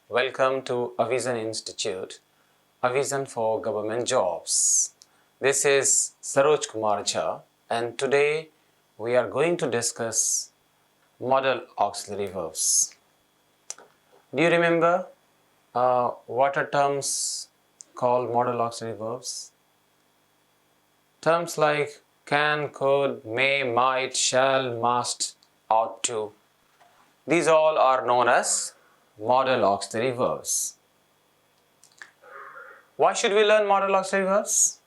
Welcome to A Vision Institute, A Vision for Government Jobs. This is Saroj Kumar Jha, and today we are going to discuss modal auxiliary verbs. Do you remember what are terms called modal auxiliary verbs? Terms like can, could, may, might, shall, must, ought to. These all are known as modal auxiliary verbs. Why should we learn modal auxiliary verbs?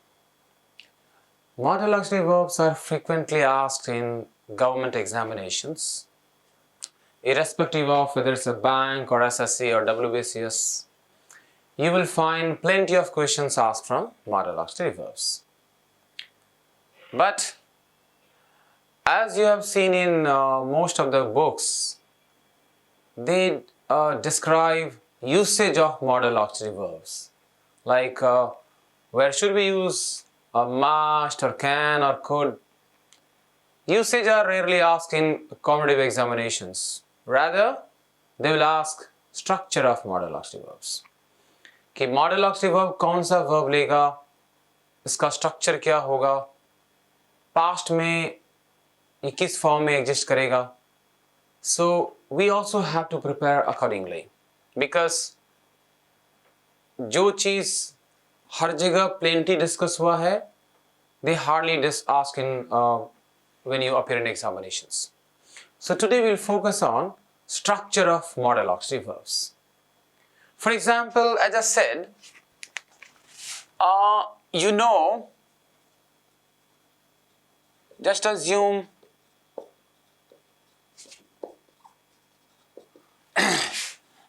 Modal auxiliary verbs are frequently asked in government examinations, irrespective of whether it's a bank or SSC or WBCS. You will find plenty of questions asked from modal auxiliary verbs. But as you have seen in most of the books, they describe usage of modal auxiliary verbs, like where should we use must or can or could. Usage are rarely asked in competitive examinations. Rather, they will ask structure of modal auxiliary verbs. कि modal auxiliary verb कौन सा verb लेगा, इसका structure क्या होगा, past में ये किस form में exist करेगा. So we also have to prepare accordingly, because जो चीज़ हर जगह plenty discuss हुआ है, they hardly ask in when you appear in examinations. So today we'll focus on structure of modal auxiliary verbs. For example, as I said, just assume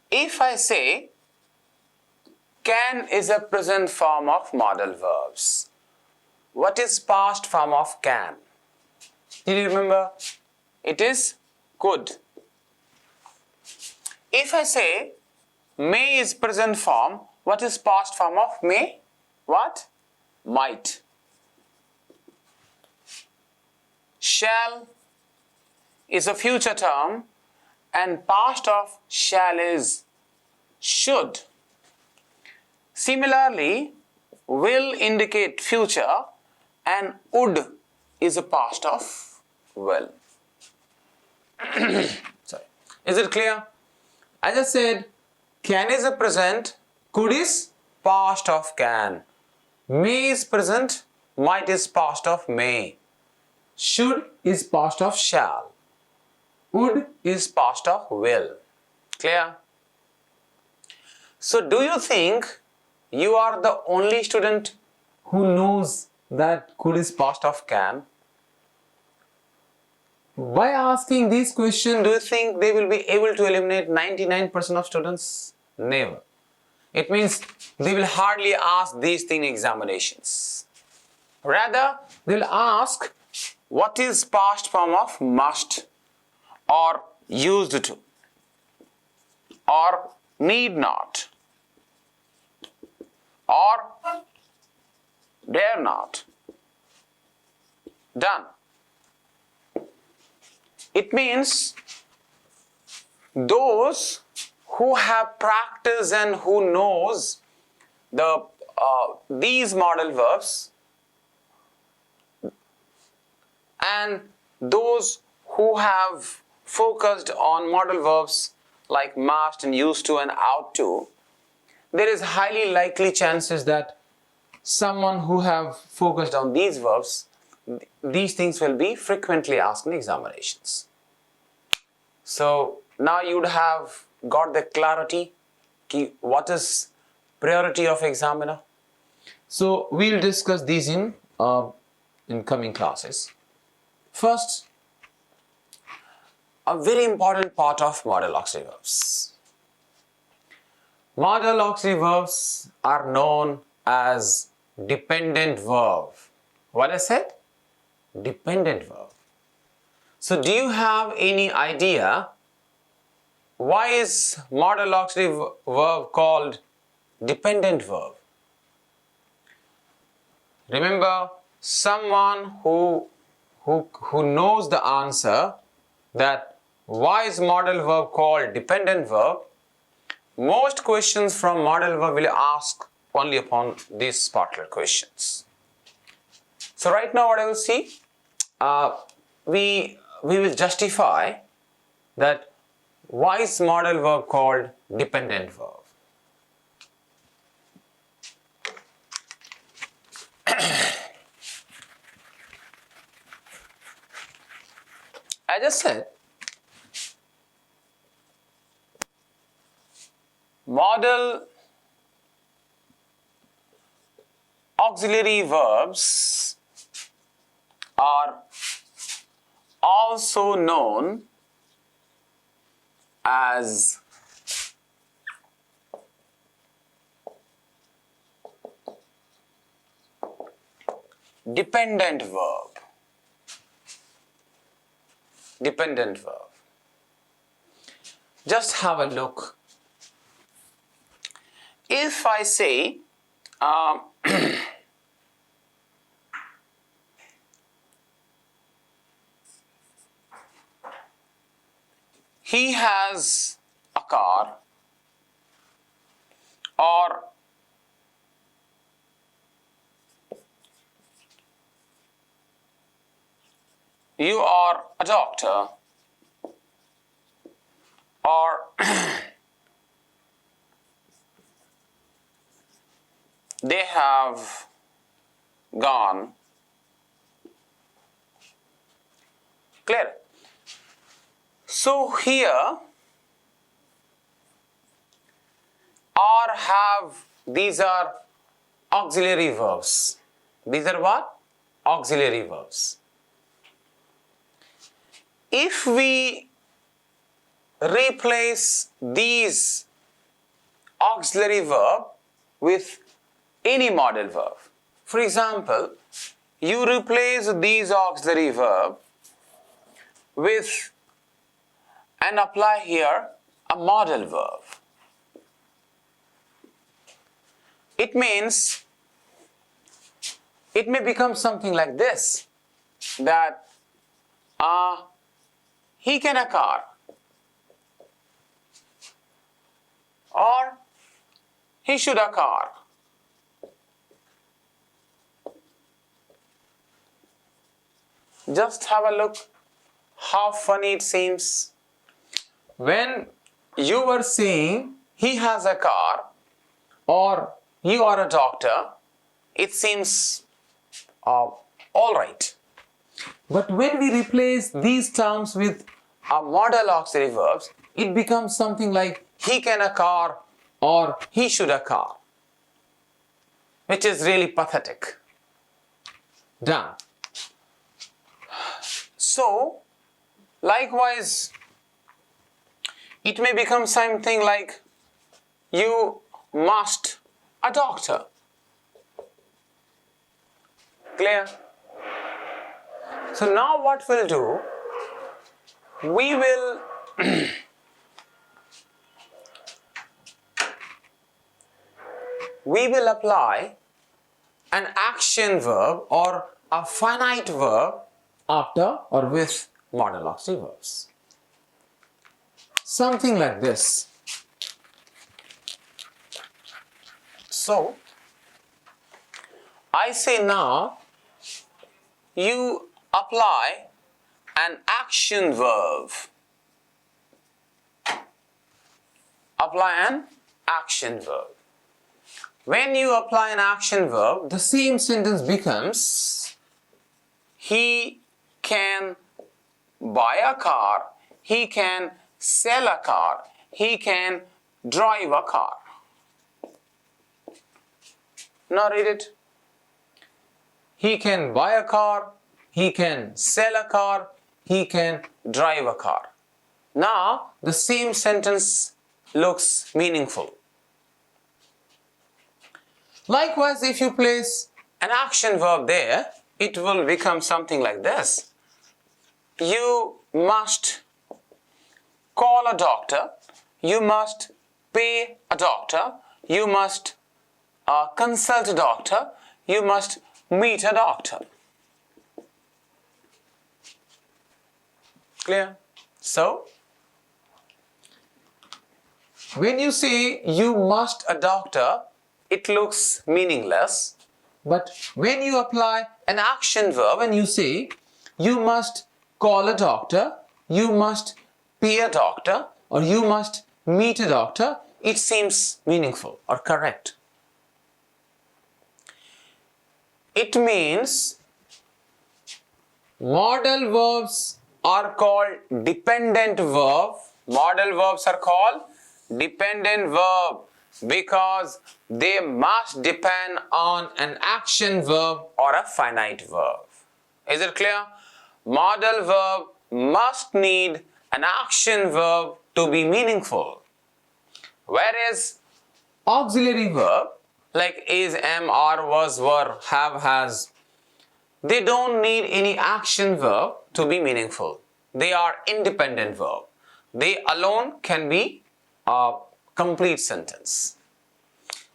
if I say can is a present form of modal verbs, what is past form of can? Did you remember? It is could. If I say may is present form, what is past form of may? What? Might. Shall is a future term, and past of shall is should. Similarly, will indicate future, and would is a past of will. Sorry. Is it clear? As I said, can is a present, could is past of can, may is present, might is past of may, should is past of shall, would is past of will. Clear? So do you think you are the only student who knows that could is past of can? By asking these questions, do you think they will be able to eliminate 99% of students? Never. It means they will hardly ask these things in examinations. Rather, they will ask what is past form of must, or used to, or need not, or dare not. Done. It means those who have practiced and who knows these modal verbs, and those who have focused on modal verbs like must and used to and ought to, there is highly likely chances that someone who have focused on these verbs, these things will be frequently asked in examinations. So now you would have got the clarity what is priority of examiner. So we'll discuss these in coming classes. First, a very important part of modal auxiliary verbs. Modal auxiliary verbs are known as dependent verb. What I said? Dependent verb. So do you have any idea why is modal auxiliary verb called dependent verb? Remember, someone who knows the answer that why is modal verb called dependent verb most questions from modal verb will ask only upon these particular questions. So right now what I will see, we will justify that why is modal verb called dependent verb. I just said modal auxiliary verbs are also known as dependent verb. Dependent verb. Just have a look. If I say he has a car, or you are a doctor, or they have gone. Clear? So here or have, these are auxiliary verbs. These are what? Auxiliary verbs. If we replace these auxiliary verb with any modal verb, for example, you replace these auxiliary verb with and apply here a modal verb. It means it may become something like this, that he can a car, or he should a car. Just have a look how funny it seems. When you were saying he has a car or you are a doctor, it seems all right. But when we replace these terms with a modal auxiliary verbs, it becomes something like he can a car or he should a car, which is really pathetic. Done. So, likewise, it may become something like you must a doctor. Clear? So now what we'll do, we will we will apply an action verb or a finite verb after or with modal auxiliary verbs. Something like this. So, I say now, you apply an action verb. Apply an action verb. When you apply an action verb, the same sentence becomes, he can buy a car, he can sell a car, he can drive a car. Now read it. He can buy a car, he can sell a car, he can drive a car. Now the same sentence looks meaningful. Likewise, if you place an action verb there, it will become something like this. You must call a doctor, you must pay a doctor, you must consult a doctor, you must meet a doctor. Clear? So, when you say you must a doctor, it looks meaningless. But when you apply an action verb and you say you must call a doctor, you must pay a doctor, or you must meet a doctor, it seems meaningful or correct. It means modal verbs are called dependent verb. Modal verbs are called dependent verb because they must depend on an action verb or a finite verb. Is it clear? Modal verb must need an action verb to be meaningful. Whereas auxiliary verb like is, am, are, was, were, have, has, they don't need any action verb to be meaningful. They are independent verb. They alone can be a complete sentence.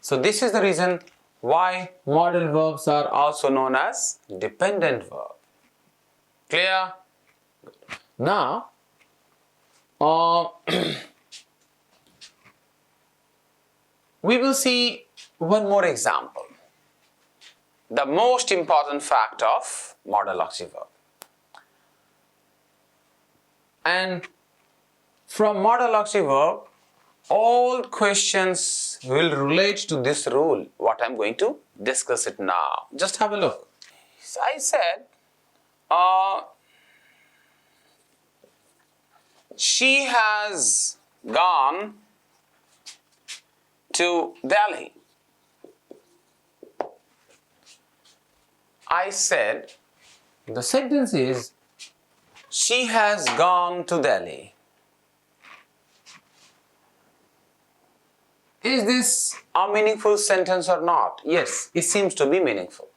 So this is the reason why modal verbs are also known as dependent verb. Clear? Now, we will see one more example. The most important fact of modal auxiliary verb. And from modal auxiliary verb, all questions will relate to this rule, what I'm going to discuss it now. Just have a look. So I said, she has gone to Delhi. I said, the sentence is, she has gone to Delhi. Is this a meaningful sentence or not? Yes, it seems to be meaningful.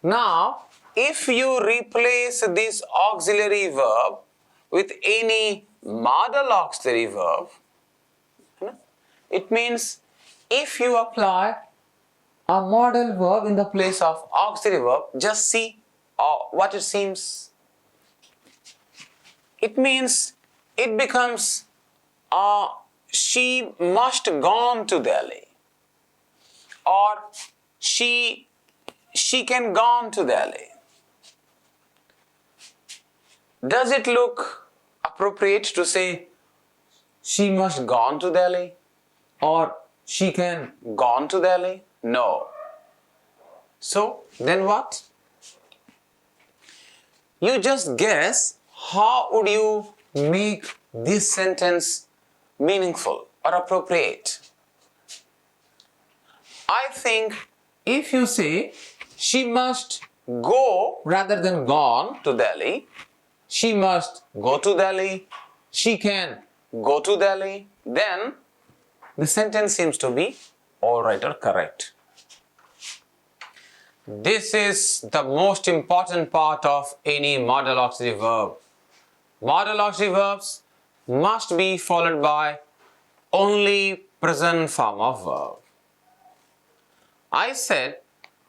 Now, if you replace this auxiliary verb with any modal auxiliary verb, it means if you apply a modal verb in the place of auxiliary verb, just see what it seems. It means it becomes she must gone to Delhi, or she can gone to Delhi. Does it look appropriate to say she must gone to Delhi or she can gone to Delhi? No. So then what? You just guess how would you make this sentence meaningful or appropriate. I think if you say she must go rather than gone to Delhi, she must go to Delhi, she can go to Delhi, then the sentence seems to be alright or correct. This is the most important part of any modal auxiliary verb. Modal auxiliary verbs must be followed by only present form of verb. I said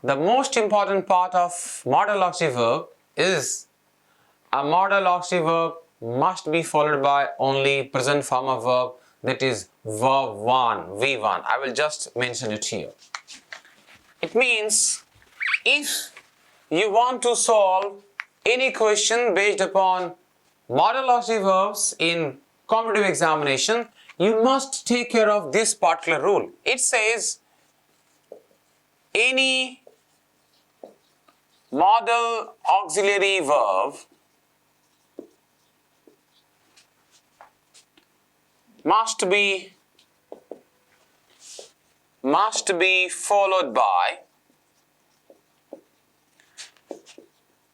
the most important part of modal auxiliary verb is a modal auxiliary verb must be followed by only present form of verb, that is verb 1, V1. I will just mention it here. It means if you want to solve any question based upon modal auxiliary verbs in competitive examination, you must take care of this particular rule. It says any modal auxiliary verb must be followed by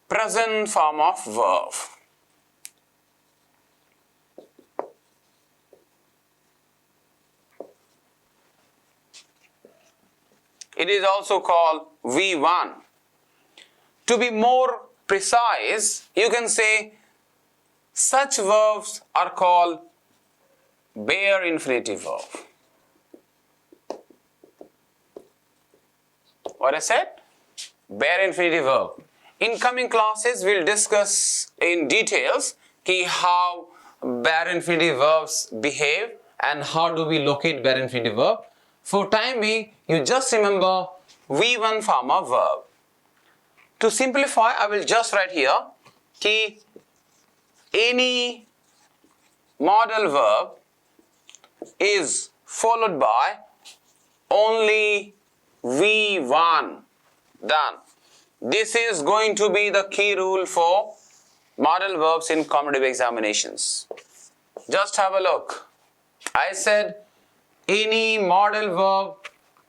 present form of verb. It is also called V1. To be more precise, you can say such verbs are called bare infinitive verb. What I said? Bare infinitive verb. In coming classes, we'll discuss in details how bare infinitive verbs behave and how do we locate bare infinitive verb. For time being, you just remember V1 form of verb. To simplify, I will just write here कि any modal verb is followed by only V1. Done. This is going to be the key rule for modal verbs in competitive examinations. Just have a look. I said any modal verb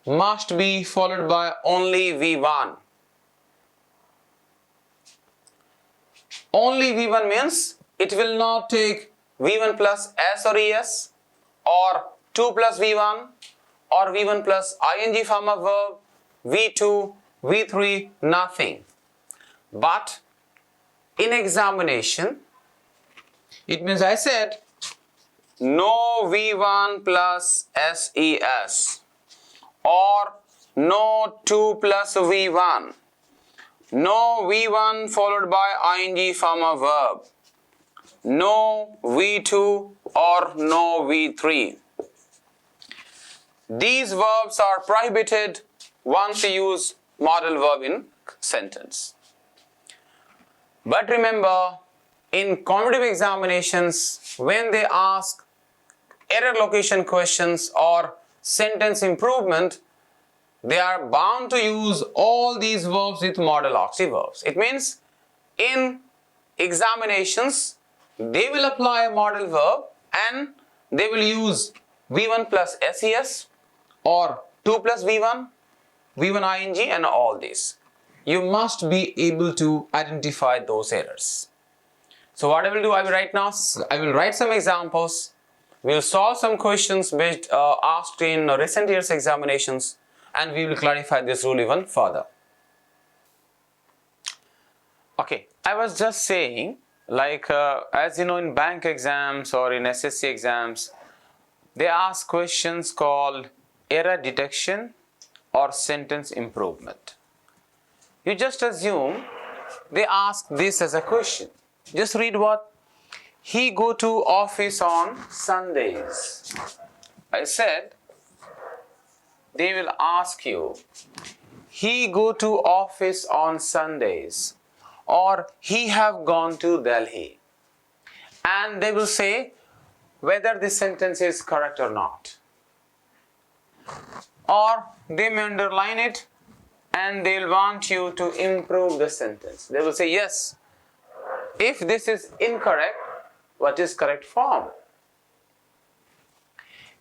must be followed by only V1. Only V1 means it will not take V1 plus S or ES or 2 plus V1 or V1 plus ing form of verb, V2, V3, nothing. But in examination, it means I said no V1 plus SES or no 2 plus V1, no V1 followed by ing form of verb, no V2 or no V3. These verbs are prohibited once you use modal verb in sentence. But remember, in competitive examinations, when they ask error location questions or sentence improvement, they are bound to use all these verbs with modal auxiliary verbs. It means in examinations, they will apply a modal verb and they will use V1 plus SES or 2 plus V1, V1 ing and all these. You must be able to identify those errors. So what I will do, I will write some examples. We will solve some questions asked in recent years examinations, and we will clarify this rule even further. Okay, I was just saying, like as you know, in bank exams or in SSC exams, they ask questions called error detection or sentence improvement. You just assume they ask this as a question. Just read what? He go to office on Sundays. I said they will ask you, he go to office on Sundays, or he have gone to Delhi. And they will say whether this sentence is correct or not. Or they may underline it and they'll want you to improve the sentence. They will say, yes, if this is incorrect, what is correct form?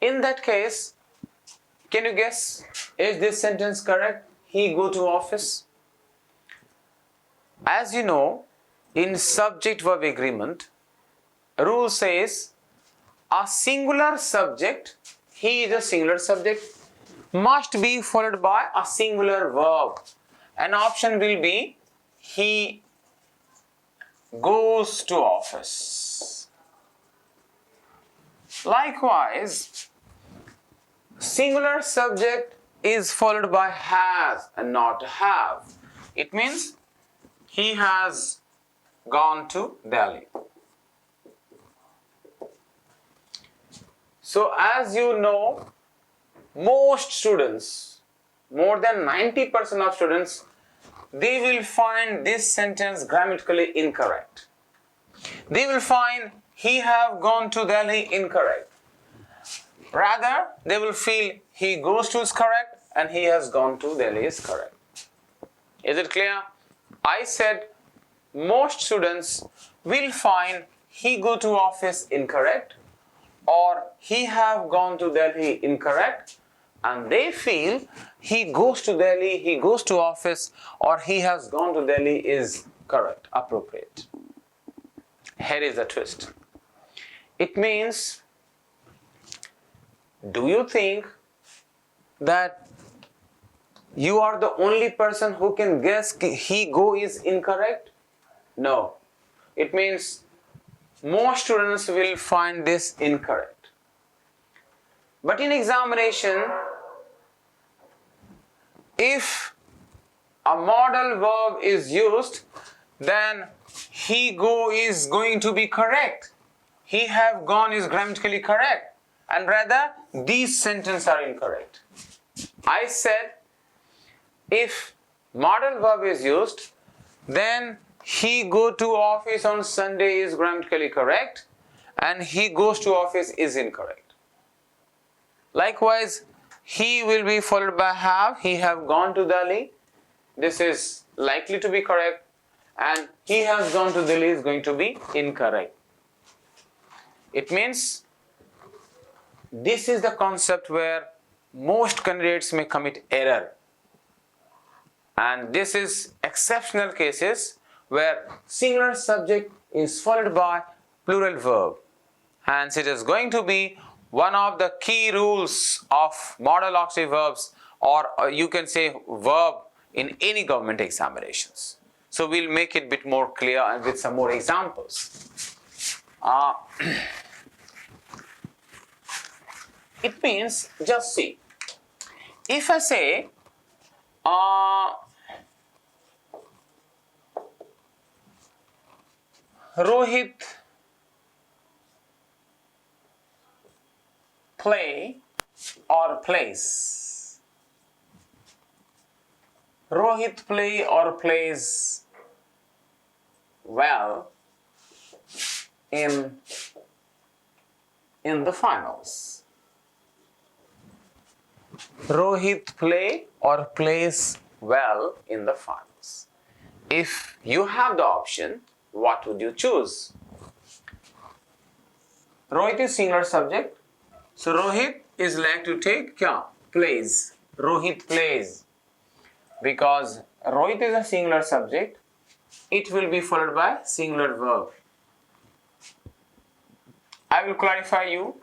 In that case, can you guess, is this sentence correct? He go to office? As you know, in subject-verb agreement, rule says a singular subject, he is a singular subject, must be followed by a singular verb. An option will be he goes to office. Likewise, singular subject is followed by has and not have. It means he has gone to Delhi. So as you know, most students, more than 90% of students, they will find this sentence grammatically incorrect. They will find he have gone to Delhi incorrect. Rather, they will feel he goes to is correct and he has gone to Delhi is correct. Is it clear? I said most students will find he go to office incorrect or he have gone to Delhi incorrect, and they feel he goes to Delhi, he goes to office, or he has gone to Delhi is correct, appropriate. Here is the twist. It means, do you think that you are the only person who can guess he go is incorrect? No. It means most students will find this incorrect. But in examination, if a modal verb is used, then he go is going to be correct. He have gone is grammatically correct. and rather these sentences are incorrect. I said if modal verb is used, then he go to office on Sunday is grammatically correct and he goes to office is incorrect. Likewise, he will be followed by have, he have gone to Delhi, this is likely to be correct, and he has gone to Delhi is going to be incorrect. It means this is the concept where most candidates may commit error, and this is exceptional cases where singular subject is followed by plural verb. Hence it is going to be one of the key rules of modal auxiliary verbs, or you can say verb in any government examinations. So we'll make it a bit more clear and with some more examples. It means, just see, if I say Rohit play or plays. Rohit play or plays well in the finals. Rohit play or plays well in the finals. If you have the option, what would you choose? Rohit is singular subject, so Rohit is like to take kya? Plays. Rohit plays. Because Rohit is a singular subject, it will be followed by singular verb. I will clarify you.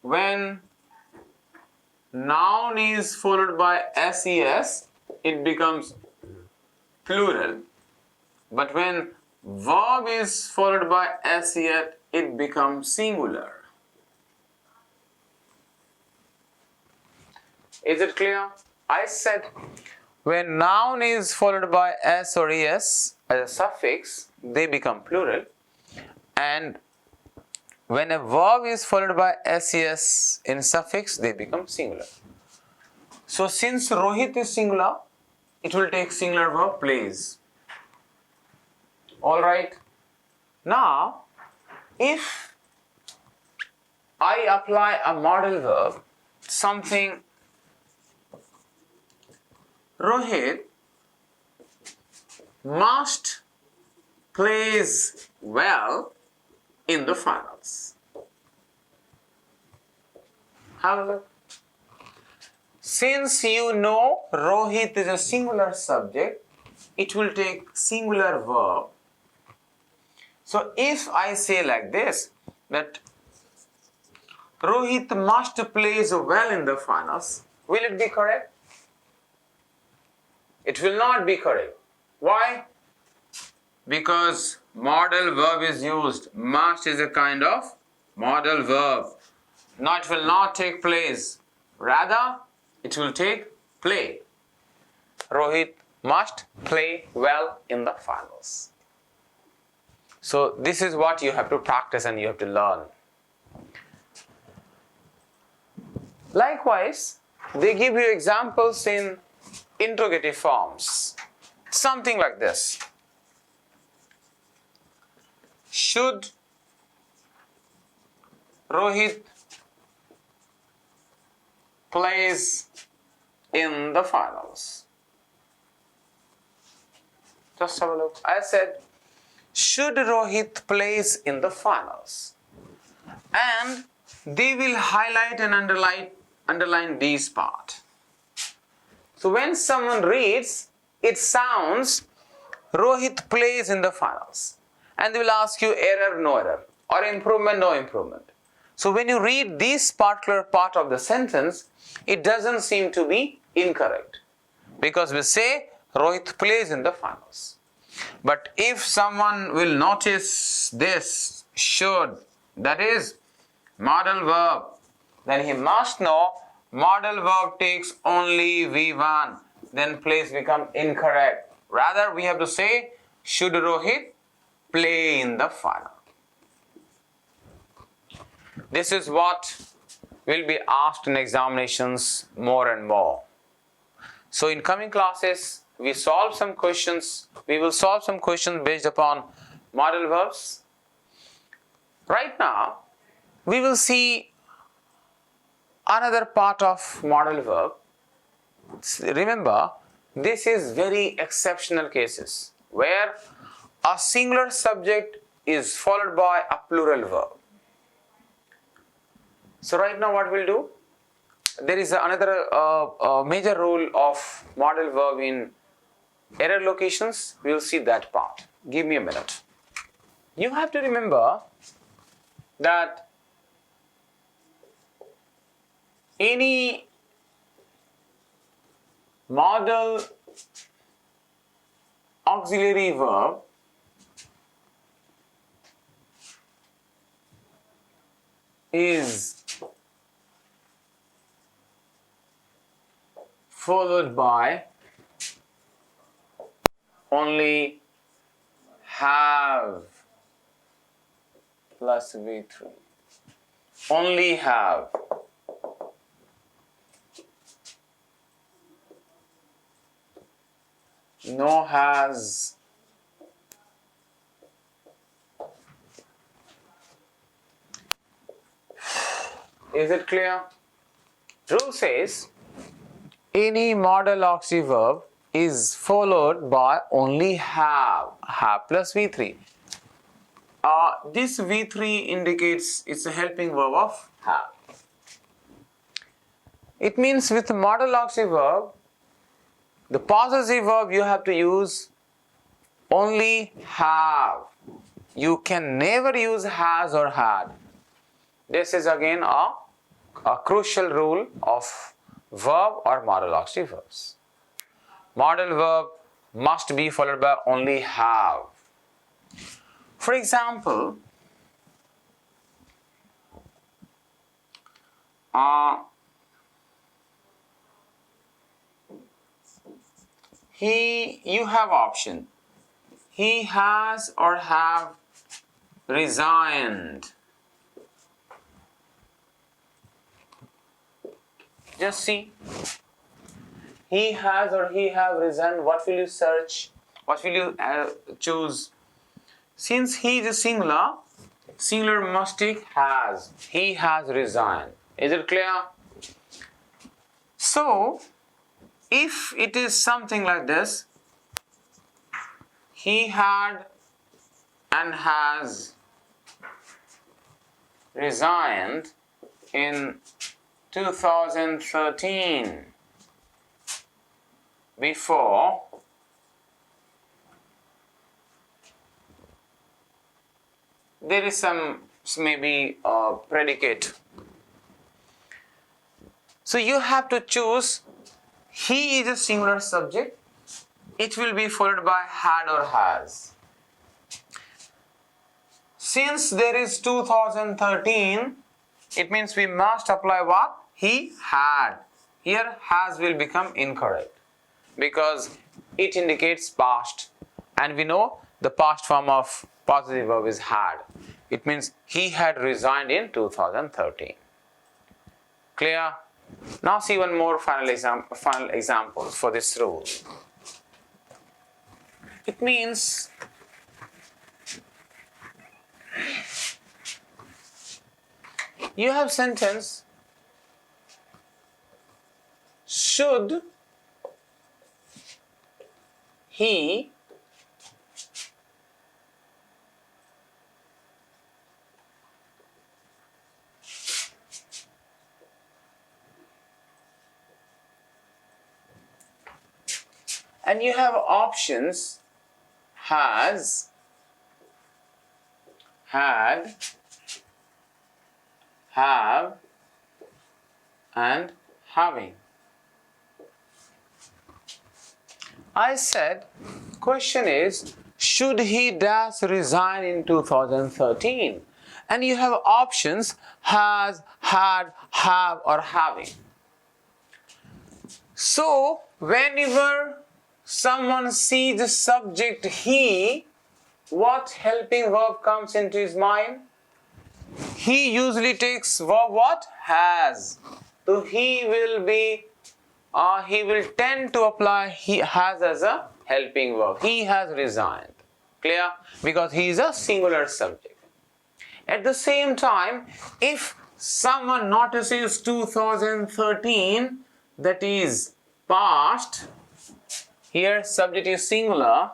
When noun is followed by SES, it becomes plural. But when verb is followed by SES, it becomes singular. Is it clear? I said when noun is followed by S or ES as a suffix, they become plural. And when a verb is followed by SES in suffix, they become singular. So since Rohit is singular, it will take singular verb plays. Alright. Now, if I apply a modal verb, something Rohit must plays well in the finals. Have a look. Since you know Rohit is a singular subject, it will take singular verb. So if I say like this, that Rohit must plays well in the finals, will it be correct? It will not be correct. Why? Because modal verb is used. Must is a kind of modal verb. Now it will not take plays. Rather, it will take play. Rohit must play well in the finals. So this is what you have to practice and you have to learn. Likewise, they give you examples in interrogative forms. Something like this. Should Rohit plays in the finals? Just have a look. I said, should Rohit plays in the finals? And they will highlight and underline these part. So when someone reads, it sounds Rohit plays in the finals. And they will ask you error, no error, or improvement, no improvement. So when you read this particular part of the sentence, it doesn't seem to be incorrect. Because we say Rohit plays in the finals. But if someone will notice this should, that is modal verb, then he must know modal verb takes only V1, then plays become incorrect. Rather, we have to say, should Rohit play in the final? This is what will be asked in examinations more and more. So in coming classes, we will solve some questions based upon modal verbs. Right now, we will see another part of modal verb. Remember, this is very exceptional cases where a singular subject is followed by a plural verb. So right now what we'll do, there is another major rule of modal verb in error locations. We will see that part. Give me a minute. You have to remember that any modal auxiliary verb is followed by only have plus V3. Only have. No has. Is it clear? Rule says any modal auxiliary verb is followed by only have plus V3. This V3 indicates it's a helping verb of have. It means with modal auxiliary verb, the possessive verb you have to use only have. You can never use has or had. This is again a crucial rule of verb or modal auxiliary verbs. Modal verb must be followed by only have. For example, you have option. He has or have resigned. Just see. He has or he have resigned. What will you search? What will you choose? Since he is a singular must take has. He has resigned. Is it clear? So, if it is something like this, he had and has resigned in 2013 before there is some maybe predicate. So you have to choose. He is a singular subject. It will be followed by had or has. Since there is 2013, it means we must apply what? He had. Here has will become incorrect because it indicates past, and we know the past form of possessive verb is had. It means he had resigned in 2013. Clear? Now see one more final example for this rule. It means you have sentence should he and you have options has, had, have and having. I said question is should he dash resign in 2013, and you have options has, had, have or having. So whenever someone sees the subject he, what helping verb comes into his mind? he usually takes verb what? Has. So he will tend to apply he has as a helping verb. He has resigned. Clear? Because he is a singular subject. At the same time, if someone notices 2013, that is past, here subject is singular.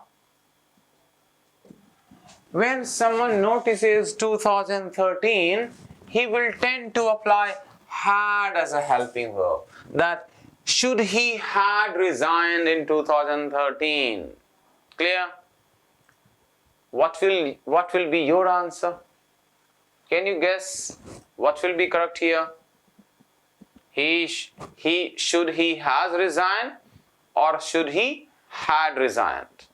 When someone notices 2013, he will tend to apply had as a helping verb. That should he had resigned in 2013. Clear? What will be your answer? Can you guess what will be correct here? Should he has resigned or should he had resigned?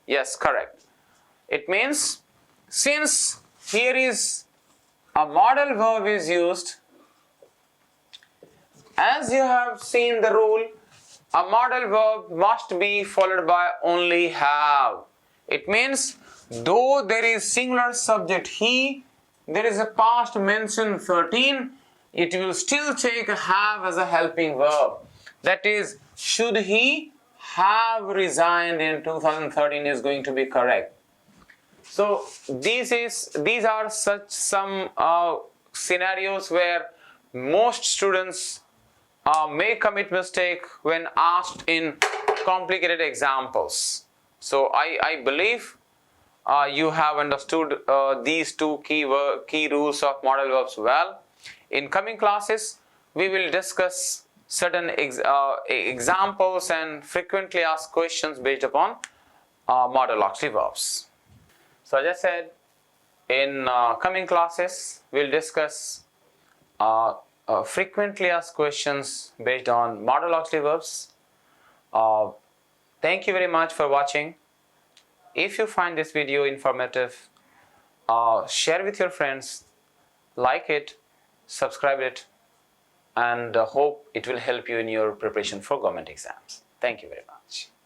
Yes, correct. It means since here is a modal verb is used, as you have seen the rule, a modal verb must be followed by only have. It means though there is singular subject he, there is a past mentioned 13, it will still take have as a helping verb. That is, should he have resigned in 2013 is going to be correct. So these are such some scenarios where most students may commit mistake when asked in complicated examples. So I believe you have understood these two key rules of modal verbs well. In coming classes, we will discuss certain examples and frequently asked questions based upon modal auxiliary verbs. So as I said, in coming classes, we'll discuss frequently asked questions based on modal auxiliary verbs. Thank you very much for watching. If you find this video informative, share with your friends, like it, subscribe it, and hope it will help you in your preparation for government exams. Thank you very much.